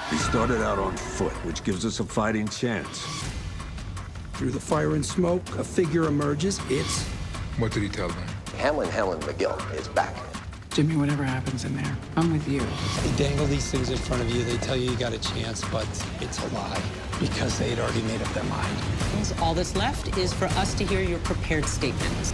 He started out on foot, which gives us a fighting chance. Through the fire and smoke, a figure emerges. It's... What did he tell them? Hamlin McGill is back. Jimmy, whatever happens in there, I'm with you. They dangle these things in front of you. They tell you you got a chance, but it's a lie because they'd already made up their mind. All that's left is for us to hear your prepared statements.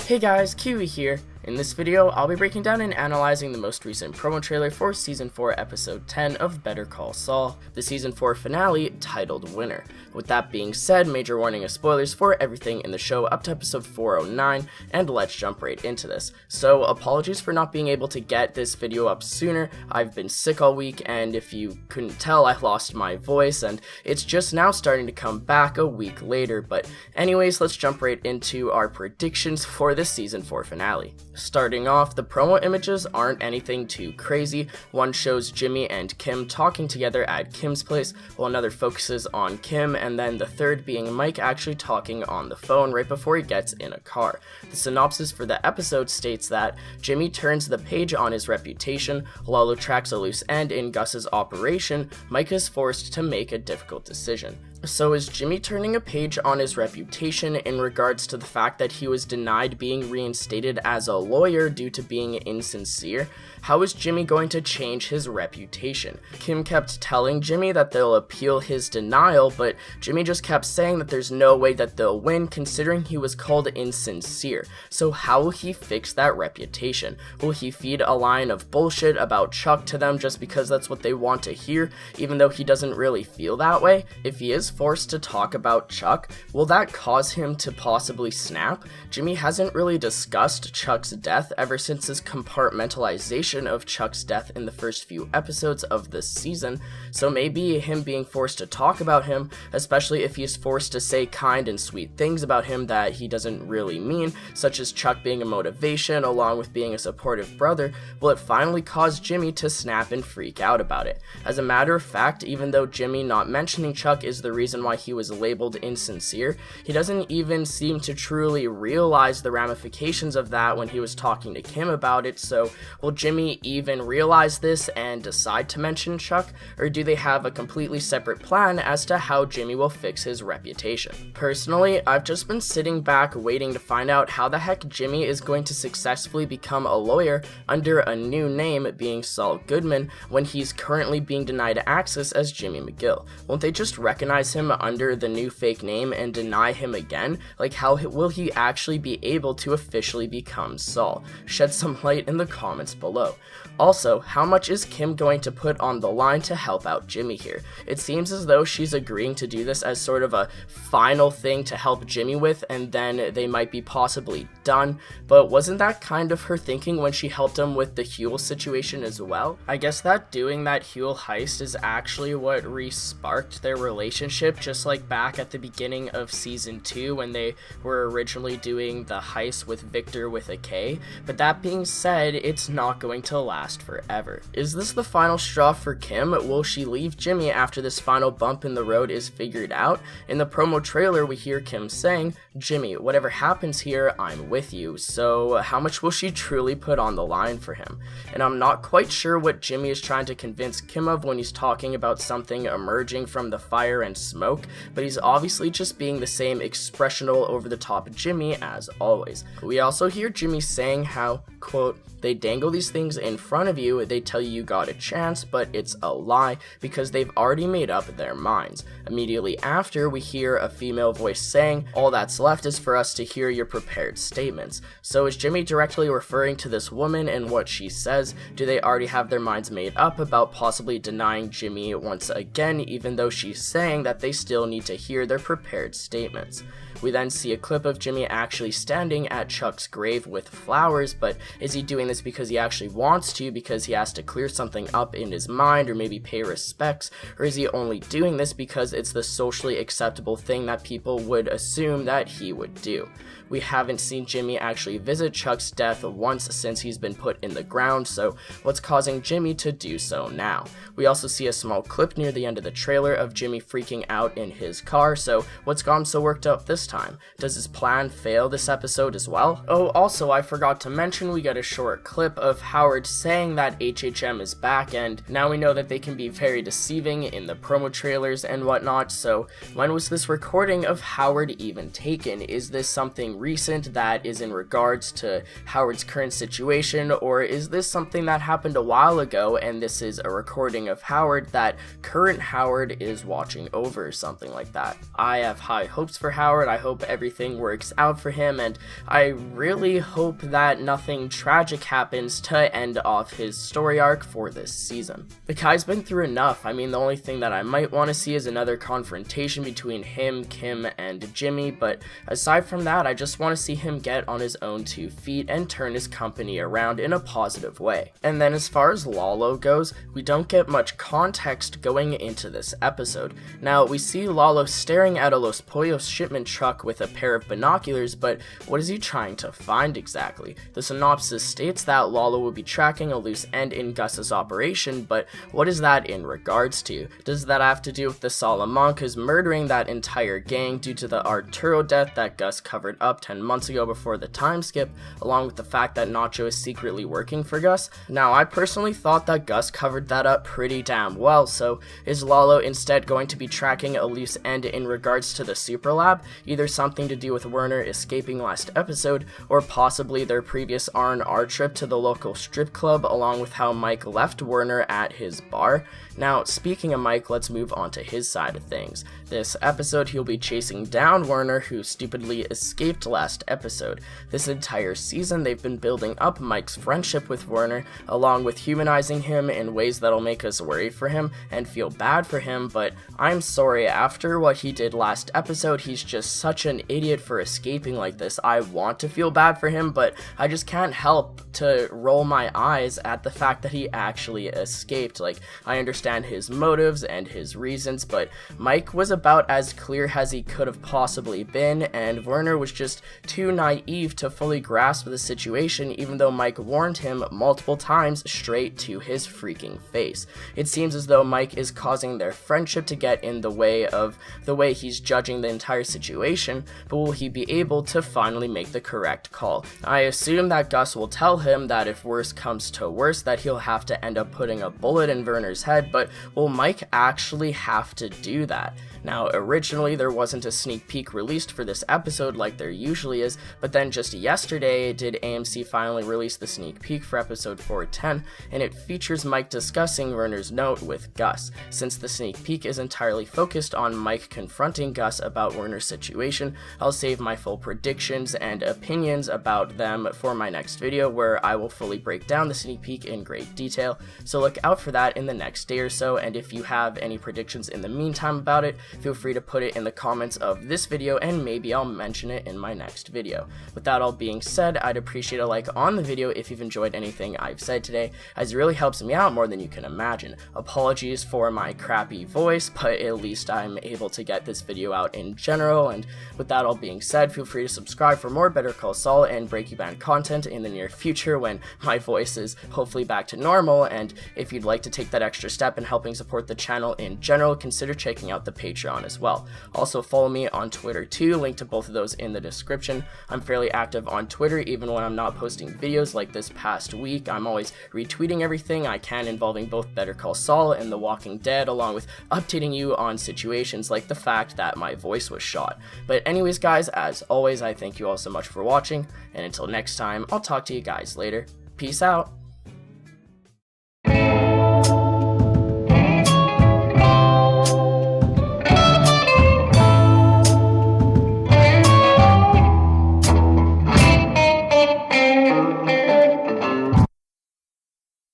Hey guys, Kiwi here. In this video, I'll be breaking down and analyzing the most recent promo trailer for Season 4 Episode 10 of Better Call Saul, the Season 4 finale titled Winner. With that being said, major warning of spoilers for everything in the show up to Episode 409, and let's jump right into this. So, apologies for not being able to get this video up sooner. I've been sick all week, and if you couldn't tell, I lost my voice, and it's just now starting to come back a week later. But anyways, let's jump right into our predictions for this Season 4 finale. Starting off, the promo images aren't anything too crazy. One shows Jimmy and Kim talking together at Kim's place, while another focuses on Kim, and then the third being Mike actually talking on the phone right before he gets in a car. The synopsis for the episode states that Jimmy turns the page on his reputation, Lalo tracks a loose end in Gus's operation, Mike is forced to make a difficult decision. So is Jimmy turning a page on his reputation in regards to the fact that he was denied being reinstated as a lawyer due to being insincere? How is Jimmy going to change his reputation? Kim kept telling Jimmy that they'll appeal his denial, but Jimmy just kept saying that there's no way that they'll win considering he was called insincere. So how will he fix that reputation? Will he feed a line of bullshit about Chuck to them just because that's what they want to hear, even though he doesn't really feel that way? If he is forced to talk about Chuck, will that cause him to possibly snap? Jimmy hasn't really discussed Chuck's death ever since his compartmentalization of Chuck's death in the first few episodes of this season, so maybe him being forced to talk about him, especially if he's forced to say kind and sweet things about him that he doesn't really mean, such as Chuck being a motivation along with being a supportive brother, will it finally cause Jimmy to snap and freak out about it? As a matter of fact, even though Jimmy not mentioning Chuck is the reason why he was labeled insincere, he doesn't even seem to truly realize the ramifications of that when he was talking to Kim about it. So will Jimmy even realize this and decide to mention Chuck, or do they have a completely separate plan as to how Jimmy will fix his reputation? Personally, I've just been sitting back waiting to find out how the heck Jimmy is going to successfully become a lawyer under a new name, being Saul Goodman, when he's currently being denied access as Jimmy McGill. Won't they just recognize him under the new fake name and deny him again? Like, how will he actually be able to officially become Saul? Shed some light in the comments below. Also, how much is Kim going to put on the line to help out Jimmy here? It seems as though she's agreeing to do this as sort of a final thing to help Jimmy with, and then they might be possibly done, but wasn't that kind of her thinking when she helped him with the Huel situation as well? I guess that doing that Huel heist is actually what re-sparked their relationship, just like back at the beginning of Season 2 when they were originally doing the heist with Victor with a K. But that being said, it's not going to last forever. Is this the final straw for Kim? Will she leave Jimmy after this final bump in the road is figured out? In the promo trailer, we hear Kim saying, "Jimmy, whatever happens here, I'm with you." So how much will she truly put on the line for him? And I'm not quite sure what Jimmy is trying to convince Kim of when he's talking about something emerging from the fire and smoke, but he's obviously just being the same expressional over-the-top Jimmy as always. We also hear Jimmy saying how, quote, "They dangle these things in front of you, they tell you got a chance, but it's a lie because they've already made up their minds." Immediately after, we hear a female voice saying, "All that's left is for us to hear your prepared statements." So is Jimmy directly referring to this woman and what she says? Do they already have their minds made up about possibly denying Jimmy once again, even though she's saying that they still need to hear their prepared statements? We then see a clip of Jimmy actually standing at Chuck's grave with flowers, but is he doing this because he actually wants to, because he has to clear something up in his mind or maybe pay respects, or is he only doing this because it's the socially acceptable thing that people would assume that he would do? We haven't seen Jimmy actually visit Chuck's death once since he's been put in the ground, so what's causing Jimmy to do so now? We also see a small clip near the end of the trailer of Jimmy freaking out in his car, so what's got him so worked up this time? Does his plan fail this episode as well? Oh, also, I forgot to mention we got a short clip of Howard saying that HHM is back, and now we know that they can be very deceiving in the promo trailers and whatnot. So when was this recording of Howard even taken? Is this something recent that is in regards to Howard's current situation, or is this something that happened a while ago and this is a recording of Howard that current Howard is watching over, something like that? I have high hopes for Howard. I hope everything works out for him, and I really hope that nothing tragic happens to end off his story arc for this season. The guy's been through enough. I mean, the only thing that I might want to see is another confrontation between him, Kim, and Jimmy, but aside from that, I just want to see him get on his own 2 feet and turn his company around in a positive way. And then as far as Lalo goes, we don't get much context going into this episode. Now, we see Lalo staring at a Los Pollos shipment truck with a pair of binoculars, but what is he trying to find exactly? The synopsis states that Lalo will be tracking a loose end in Gus's operation, but what is that in regards to? Does that have to do with the Salamancas murdering that entire gang due to the Arturo death that Gus covered up 10 months ago before the time skip, along with the fact that Nacho is secretly working for Gus? Now, I personally thought that Gus covered that up pretty damn well, so is Lalo instead going to be tracking a loose end in regards to the Super Lab, either something to do with Werner escaping last episode, or possibly their previous R&R trip to the local strip club, along with how Mike left Werner at his bar? Now, speaking of Mike, let's move on to his side of things. This episode, he'll be chasing down Werner, who stupidly escaped last episode. This entire season, they've been building up Mike's friendship with Werner, along with humanizing him in ways that'll make us worry for him and feel bad for him, but I'm sorry, after what he did last episode, he's just such an idiot for escaping like this. I want to feel bad for him, but I just can't help to roll my eyes at the fact that he actually escaped. Like, I understand his motives and his reasons, but Mike was about as clear as he could have possibly been, and Werner was just too naive to fully grasp the situation, even though Mike warned him multiple times straight to his freaking face. It seems as though Mike is causing their friendship to get in the way of the way he's judging the entire situation, but will he be able to finally make the correct call? I assume that Gus will tell him that if worse comes to worse, that he'll have to end up putting a bullet in Werner's head, but will Mike actually have to do that? Now, originally there wasn't a sneak peek released for this episode like there usually is, but then just yesterday did AMC finally release the sneak peek for episode 410, and it features Mike discussing Werner's note with Gus. Since the sneak peek is entirely focused on Mike confronting Gus about Werner's situation, I'll save my full predictions and opinions about them for my next video, where I will fully break down the sneak peek in great detail, so look out for that in the next day or so. And if you have any predictions in the meantime about it, feel free to put it in the comments of this video and maybe I'll mention it in my next video. With that all being said, I'd appreciate a like on the video if you've enjoyed anything I've said today, as it really helps me out more than you can imagine. Apologies for my crappy voice, but at least I'm able to get this video out in general. And with that all being said, feel free to subscribe for more Better Call Saul and Breaking Bad content in the near future when my voice is hopefully back to normal. And if you'd like to take that extra step in helping support the channel in general, consider checking out the Patreon as well. Also follow me on Twitter too, link to both of those in the description. I'm fairly active on Twitter even when I'm not posting videos like this past week. I'm always retweeting everything I can involving both Better Call Saul and The Walking Dead, along with updating you on situations like the fact that my voice was shot. But anyways guys, as always, I thank you all so much for watching, and until next time, I'll talk to you guys later. Peace out.